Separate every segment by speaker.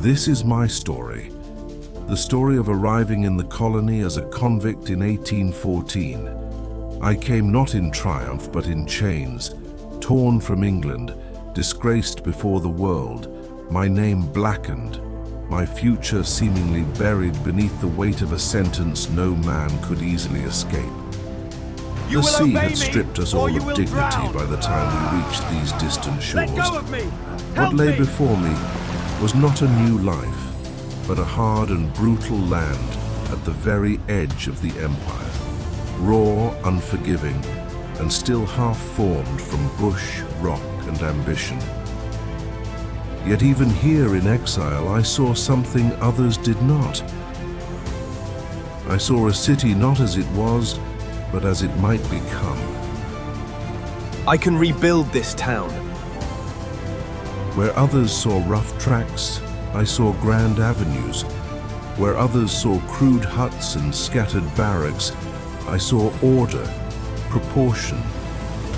Speaker 1: This is my story. The story of arriving in the colony as a convict in 1814. I came not in triumph, but in chains, torn from England, disgraced before the world, my name blackened, my future seemingly buried beneath the weight of a sentence no man could easily escape. The sea had stripped us all of dignity by the time we reached these distant shores. What lay before me was not a new life, but a hard and brutal land at the very edge of the empire, raw, unforgiving, and still half-formed from bush, rock, and ambition. Yet even here in exile, I saw something others did not. I saw a city not as it was, but as it might become.
Speaker 2: I can rebuild this town.
Speaker 1: Where others saw rough tracks, I saw grand avenues. Where others saw crude huts and scattered barracks, I saw order, proportion,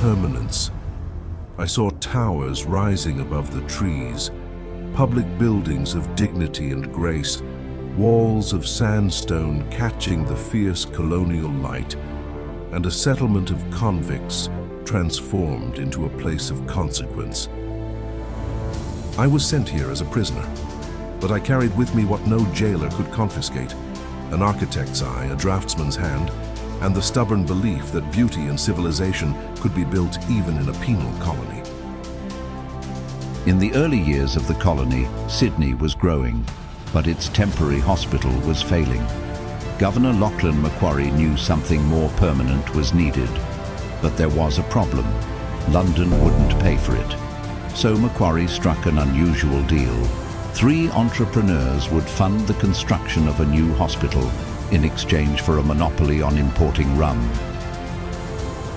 Speaker 1: permanence. I saw towers rising above the trees, public buildings of dignity and grace, walls of sandstone catching the fierce colonial light, and a settlement of convicts transformed into a place of consequence. I was sent here as a prisoner, but I carried with me what no jailer could confiscate: an architect's eye, a draftsman's hand, and the stubborn belief that beauty and civilization could be built even in a penal colony.
Speaker 3: In the early years of the colony, Sydney was growing, but its temporary hospital was failing. Governor Lachlan Macquarie knew something more permanent was needed, but there was a problem. London wouldn't pay for it. So Macquarie struck an unusual deal. 3 entrepreneurs would fund the construction of a new hospital in exchange for a monopoly on importing rum.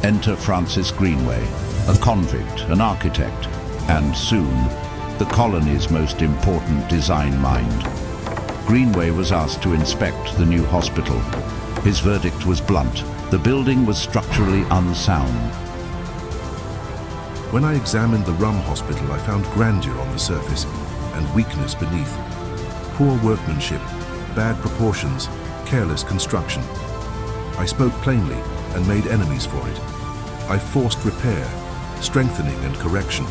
Speaker 3: Enter Francis Greenway, a convict, an architect, and soon, the colony's most important design mind. Greenway was asked to inspect the new hospital. His verdict was blunt. The building was structurally unsound.
Speaker 1: When I examined the rum hospital, I found grandeur on the surface and weakness beneath. Poor workmanship, bad proportions, careless construction. I spoke plainly and made enemies for it. I forced repair, strengthening and correction,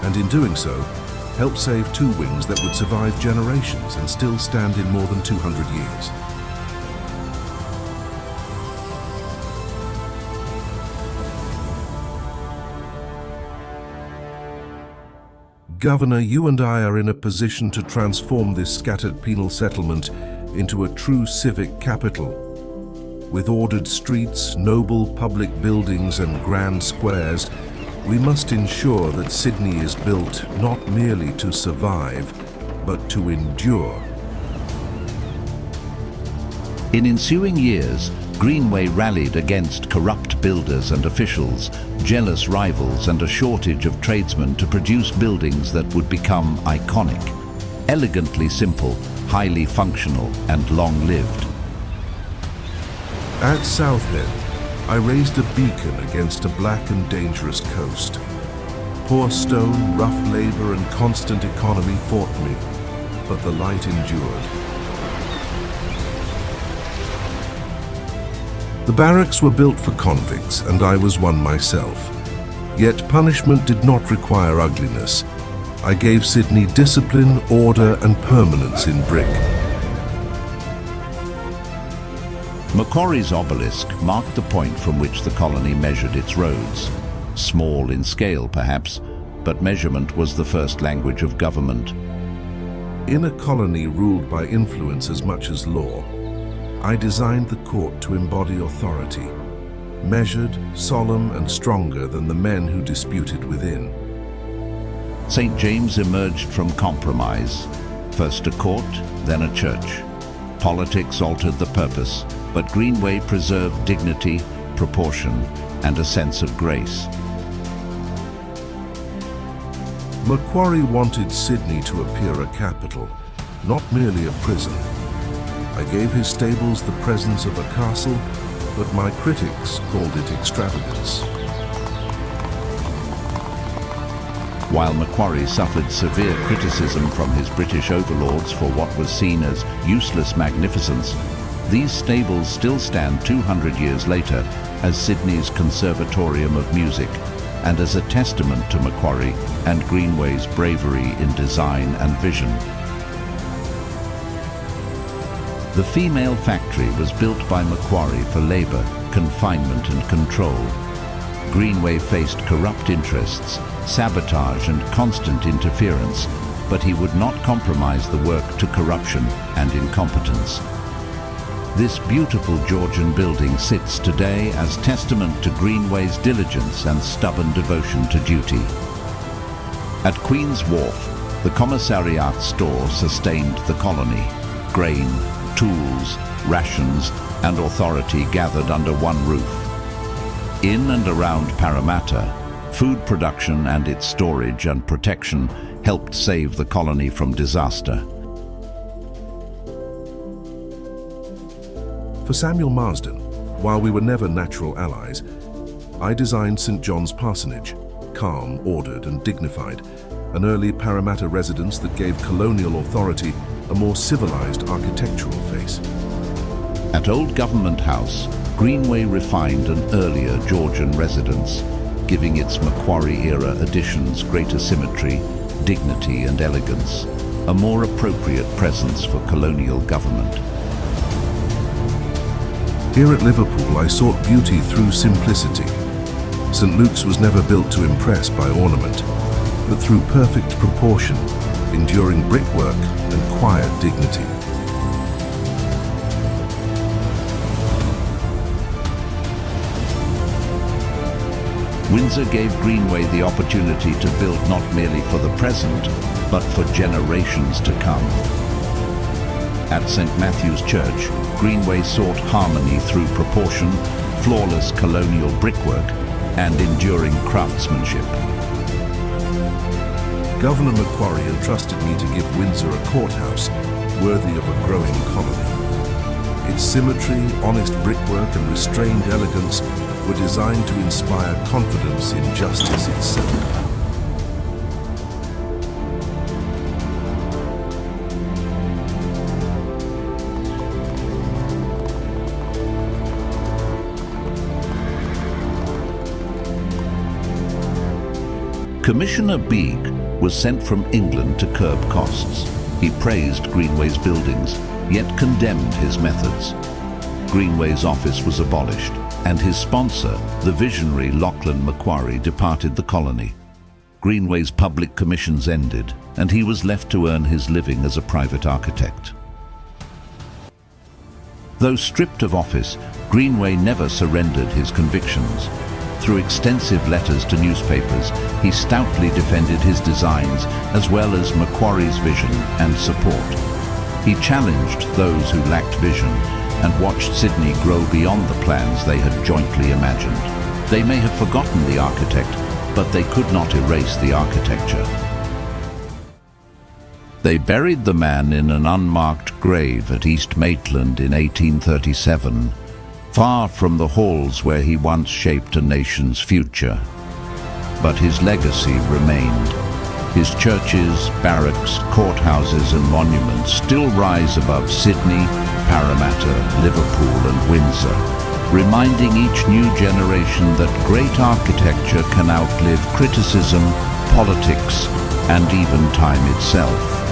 Speaker 1: and in doing so, helped save 2 wings that would survive generations and still stand in more than 200 years. Governor, you and I are in a position to transform this scattered penal settlement into a true civic capital. With ordered streets, noble public buildings and grand squares, we must ensure that Sydney is built not merely to survive, but to endure.
Speaker 3: In ensuing years, Greenway rallied against corrupt builders and officials, jealous rivals, and a shortage of tradesmen to produce buildings that would become iconic, elegantly simple, highly functional, and long-lived.
Speaker 1: At Southhead, I raised a beacon against a black and dangerous coast. Poor stone, rough labor, and constant economy fought me, but the light endured. The barracks were built for convicts, and I was one myself. Yet punishment did not require ugliness. I gave Sydney discipline, order, and permanence in brick.
Speaker 3: Macquarie's obelisk marked the point from which the colony measured its roads. Small in scale, perhaps, but measurement was the first language of government.
Speaker 1: In a colony ruled by influence as much as law, I designed the court to embody authority, measured, solemn, and stronger than the men who disputed within.
Speaker 3: St. James emerged from compromise. First a court, then a church. Politics altered the purpose, but Greenway preserved dignity, proportion, and a sense of grace.
Speaker 1: Macquarie wanted Sydney to appear a capital, not merely a prison. I gave his stables the presence of a castle, but my critics called it extravagance.
Speaker 3: While Macquarie suffered severe criticism from his British overlords for what was seen as useless magnificence, these stables still stand 200 years later as Sydney's Conservatorium of Music and as a testament to Macquarie and Greenway's bravery in design and vision. The female factory was built by Macquarie for labour, confinement and control. Greenway faced corrupt interests, sabotage and constant interference, but he would not compromise the work to corruption and incompetence. This beautiful Georgian building sits today as testament to Greenway's diligence and stubborn devotion to duty. At Queen's Wharf, the commissariat store sustained the colony. Grain, tools, rations and authority gathered under one roof. In and around Parramatta, food production and its storage and protection helped save the colony from disaster.
Speaker 1: For Samuel Marsden, while we were never natural allies, I designed St John's Parsonage, calm, ordered and dignified, an early Parramatta residence that gave colonial authority a more civilized architectural face.
Speaker 3: At Old Government House, Greenway refined an earlier Georgian residence, giving its Macquarie-era additions greater symmetry, dignity and elegance, a more appropriate presence for colonial government.
Speaker 1: Here at Liverpool, I sought beauty through simplicity. St Luke's was never built to impress by ornament, but through perfect proportion, enduring brickwork and quiet dignity.
Speaker 3: Windsor gave Greenway the opportunity to build not merely for the present, but for generations to come. At St Matthew's Church, Greenway sought harmony through proportion, flawless colonial brickwork, and enduring craftsmanship.
Speaker 1: Governor Macquarie entrusted me to give Windsor a courthouse worthy of a growing colony. Its symmetry, honest brickwork and restrained elegance were designed to inspire confidence in justice itself.
Speaker 3: Commissioner Beag was sent from England to curb costs. He praised Greenway's buildings, yet condemned his methods. Greenway's office was abolished, and his sponsor, the visionary Lachlan Macquarie, departed the colony. Greenway's public commissions ended, and he was left to earn his living as a private architect. Though stripped of office, Greenway never surrendered his convictions. Through extensive letters to newspapers, he stoutly defended his designs as well as Macquarie's vision and support. He challenged those who lacked vision and watched Sydney grow beyond the plans they had jointly imagined. They may have forgotten the architect, but they could not erase the architecture. They buried the man in an unmarked grave at East Maitland in 1837, far from the halls where he once shaped a nation's future. But his legacy remained. His churches, barracks, courthouses and monuments still rise above Sydney, Parramatta, Liverpool and Windsor, reminding each new generation that great architecture can outlive criticism, politics and even time itself.